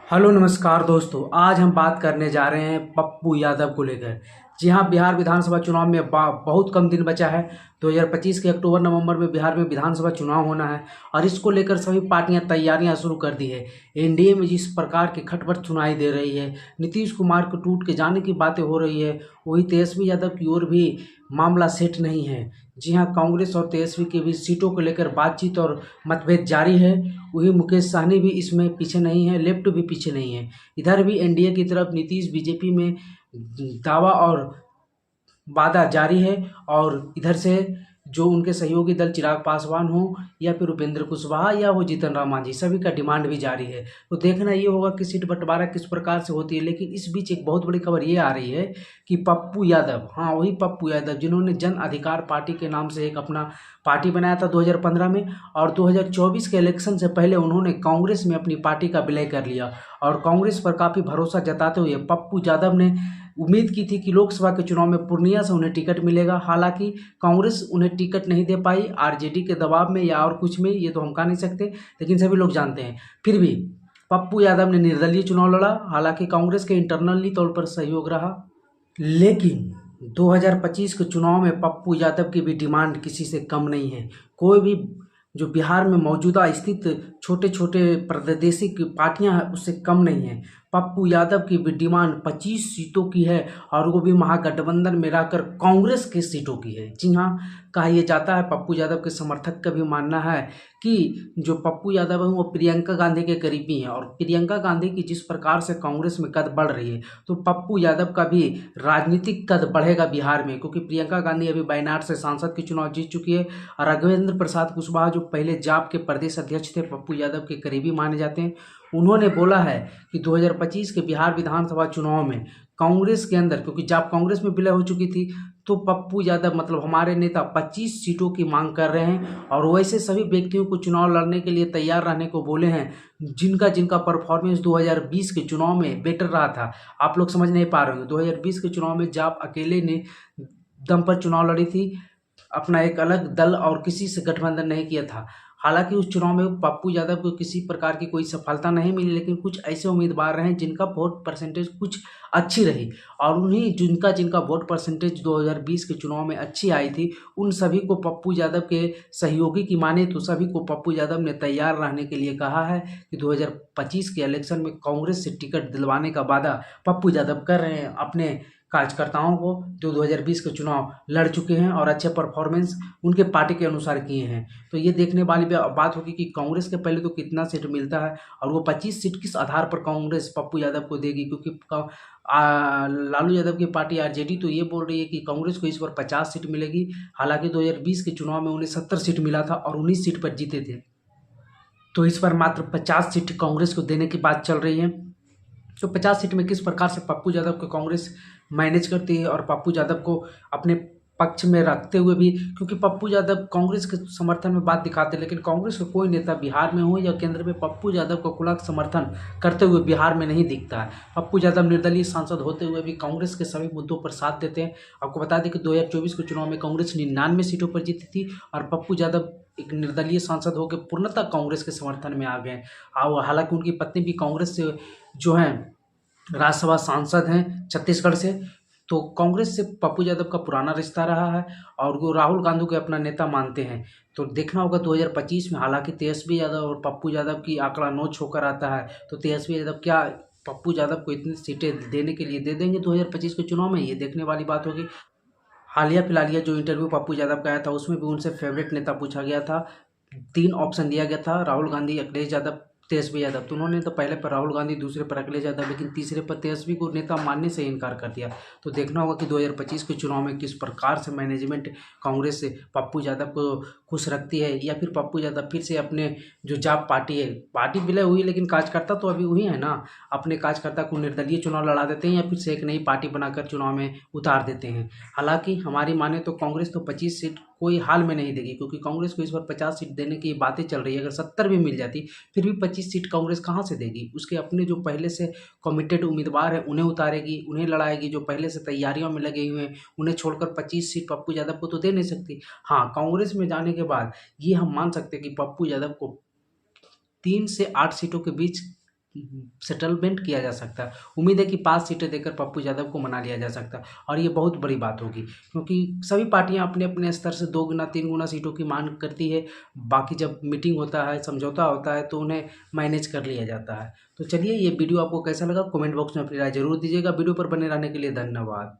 Hello नमस्कार दोस्तों। आज हम बात करने जा रहे हैं पप्पू यादव को लेकर। जी हाँ, बिहार विधानसभा चुनाव में बहुत कम दिन बचा है। 2025 के अक्टूबर नवंबर में बिहार में विधानसभा चुनाव होना है और इसको लेकर सभी पार्टियां तैयारियां शुरू कर दी है। एनडीए में जिस प्रकार की खटपट सुनाई दे रही है, नीतीश कुमार को टूट के जाने की बातें हो रही है, वही तेजस्वी यादव की ओर भी मामला सेट नहीं है। जी हाँ, कांग्रेस और तेजस्वी के बीच सीटों को लेकर बातचीत और मतभेद जारी है। वही मुकेश सहनी भी इसमें पीछे नहीं है, लेफ्ट भी पीछे नहीं है। इधर भी एनडीए की तरफ नीतीश बीजेपी में दावा और वादा जारी है और इधर से जो उनके सहयोगी दल चिराग पासवान हो या फिर उपेंद्र कुशवाहा या वो जीतन राम मांझी, सभी का डिमांड भी जारी है। तो देखना ये होगा कि सीट बंटवारा किस प्रकार से होती है। लेकिन इस बीच एक बहुत बड़ी खबर ये आ रही है कि पप्पू यादव, हाँ वही पप्पू यादव जिन्होंने जन अधिकार पार्टी के नाम से एक अपना पार्टी बनाया था 2015 में, और 2024 के इलेक्शन से पहले उन्होंने कांग्रेस में अपनी पार्टी का विलय कर लिया और कांग्रेस पर काफ़ी भरोसा जताते हुए पप्पू यादव ने उम्मीद की थी कि लोकसभा के चुनाव में पूर्णिया से उन्हें टिकट मिलेगा। हालांकि कांग्रेस उन्हें टिकट नहीं दे पाई, आरजेडी के दबाव में या और कुछ में, ये तो हम कह नहीं सकते, लेकिन सभी लोग जानते हैं। फिर भी पप्पू यादव ने निर्दलीय चुनाव लड़ा। हालांकि कांग्रेस के इंटरनली तौर पर सहयोग रहा, लेकिन 2025 के चुनाव में पप्पू यादव की भी डिमांड किसी से कम नहीं है। कोई भी जो बिहार में मौजूदा स्थित छोटे छोटे प्रादेशिक पार्टियां हैं उससे कम नहीं है। पप्पू यादव की भी डिमांड 25 सीटों की है और वो भी महागठबंधन में रहकर कांग्रेस की सीटों की है। जी हाँ, कहा यह जाता है, पप्पू यादव के समर्थक का भी मानना है कि जो पप्पू यादव है वो प्रियंका गांधी के करीबी हैं और प्रियंका गांधी की जिस प्रकार से कांग्रेस में कद बढ़ रही है तो पप्पू यादव का भी राजनीतिक कद बढ़ेगा बिहार में, क्योंकि प्रियंका गांधी अभी वायनाड से सांसद के चुनाव जीत चुकी है और राघवेंद्र प्रसाद कुशवाहा जो पहले जाप के प्रदेश अध्यक्ष थे, पप्पू यादव के करीबी माने जाते हैं, उन्होंने बोला है कि 2025 के बिहार विधानसभा चुनाव में कांग्रेस के अंदर, क्योंकि जब कांग्रेस में विलय हो चुकी थी, तो पप्पू यादव मतलब हमारे नेता 25 सीटों की मांग कर रहे हैं और वैसे सभी व्यक्तियों को चुनाव लड़ने के लिए तैयार रहने को बोले हैं जिनका जिनका परफॉर्मेंस 2020 के चुनाव में बेटर रहा था। आप लोग समझ नहीं पा रहे होंगे, 2020 के चुनाव में जब अकेले ने दम पर चुनाव लड़ी थी, अपना एक अलग दल और किसी से गठबंधन नहीं किया था। हालांकि उस चुनाव में पप्पू यादव को किसी प्रकार की कोई सफलता नहीं मिली, लेकिन कुछ ऐसे उम्मीदवार रहे जिनका वोट परसेंटेज कुछ अच्छी रही और उन्हीं जिनका जिनका वोट परसेंटेज 2020 के चुनाव में अच्छी आई थी, उन सभी को पप्पू यादव के सहयोगी की माने तो सभी को पप्पू यादव ने तैयार रहने के लिए कहा है कि 2025 के इलेक्शन में कांग्रेस से टिकट दिलवाने का वादा पप्पू यादव कर रहे हैं अपने कार्यकर्ताओं को, जो 2020 के चुनाव लड़ चुके हैं और अच्छे परफॉर्मेंस उनके पार्टी के अनुसार किए हैं। तो ये देखने वाली बात होगी कि कांग्रेस के पहले तो कितना सीट मिलता है और वो 25 सीट किस आधार पर कांग्रेस पप्पू यादव को देगी, क्योंकि लालू यादव की पार्टी आरजेडी तो ये बोल रही है कि कांग्रेस को इस बार 50 सीट मिलेगी। हालांकि 2020 के चुनाव में उन्हें 70 सीट मिला था और 19 सीट पर जीते थे, तो इस बार मात्र 50 सीट कांग्रेस को देने की बात चल रही है। तो 50 सीट में किस प्रकार से पप्पू यादव को कांग्रेस मैनेज करती है और पप्पू यादव को अपने पक्ष में रखते हुए भी, क्योंकि पप्पू यादव कांग्रेस के समर्थन में बात दिखाते हैं, लेकिन कांग्रेस का कोई नेता बिहार में हो या केंद्र में पप्पू यादव को खुला समर्थन करते हुए बिहार में नहीं दिखता है। पप्पू यादव निर्दलीय सांसद होते हुए भी कांग्रेस के सभी मुद्दों पर साथ देते हैं। आपको बता दें कि 2024 के चुनाव में कांग्रेस 99 सीटों पर जीती थी और पप्पू यादव एक निर्दलीय सांसद होकर पूर्णतः कांग्रेस के समर्थन में आ गए। और हालांकि उनकी पत्नी भी कांग्रेस से जो है राज्यसभा सांसद हैं छत्तीसगढ़ से, तो कांग्रेस से पप्पू यादव का पुराना रिश्ता रहा है और वो राहुल गांधी को अपना नेता मानते हैं। तो देखना होगा 2025 में। हालांकि तेजस्वी यादव और पप्पू यादव की आंकड़ा नोच होकर आता है, तो तेजस्वी यादव क्या पप्पू यादव को इतनी सीटें देने के लिए दे देंगे 2025 के चुनाव में, ये देखने वाली बात होगी। हालिया फिलहाल जो इंटरव्यू पप्पू यादव का आया था उसमें भी उनसे फेवरेट नेता पूछा गया था। 3 ऑप्शन दिया गया था, राहुल गांधी, अखिलेश यादव, तेजस्वी यादव। तो उन्होंने तो पहले पर राहुल गांधी, दूसरे पर अखिलेश यादव, लेकिन तीसरे पर तेजस्वी को नेता मानने से इनकार कर दिया। तो देखना होगा कि 2025 के चुनाव में किस प्रकार से मैनेजमेंट कांग्रेस से पप्पू यादव को खुश रखती है, या फिर पप्पू यादव फिर से अपने जो जाप पार्टी है, पार्टी विलय हुई लेकिन कार्यकर्ता तो अभी हुई है ना, अपने कार्यकर्ता को निर्दलीय चुनाव लड़ा देते हैं या फिर से एक नई पार्टी बनाकर चुनाव में उतार देते हैं। हालांकि हमारी माने तो कांग्रेस तो 25 सीट कोई हाल में नहीं देगी, क्योंकि कांग्रेस को इस बार 50 सीट देने की बातें चल रही है। अगर 70 भी मिल जाती फिर भी 25 सीट कांग्रेस कहाँ से देगी? उसके अपने जो पहले से कमिटेड उम्मीदवार है उन्हें उतारेगी, उन्हें लड़ाएगी। जो पहले से तैयारियों में लगे हुए हैं उन्हें छोड़कर 25 सीट पप्पू यादव को तो दे नहीं सकती। हाँ, कांग्रेस में जाने के बाद ये हम मान सकते हैं कि पप्पू यादव को 3 से 8 सीटों के बीच सेटलमेंट किया जा सकता है। उम्मीद है कि 5 सीटें देकर पप्पू यादव को मना लिया जा सकता है और ये बहुत बड़ी बात होगी, क्योंकि सभी पार्टियां अपने अपने स्तर से 2 गुना 3 गुना सीटों की मांग करती है। बाकी जब मीटिंग होता है, समझौता होता है, तो उन्हें मैनेज कर लिया जाता है। तो चलिए, ये वीडियो आपको कैसा लगा कमेंट बॉक्स में अपनी राय जरूर दीजिएगा। वीडियो पर बने रहने के लिए धन्यवाद।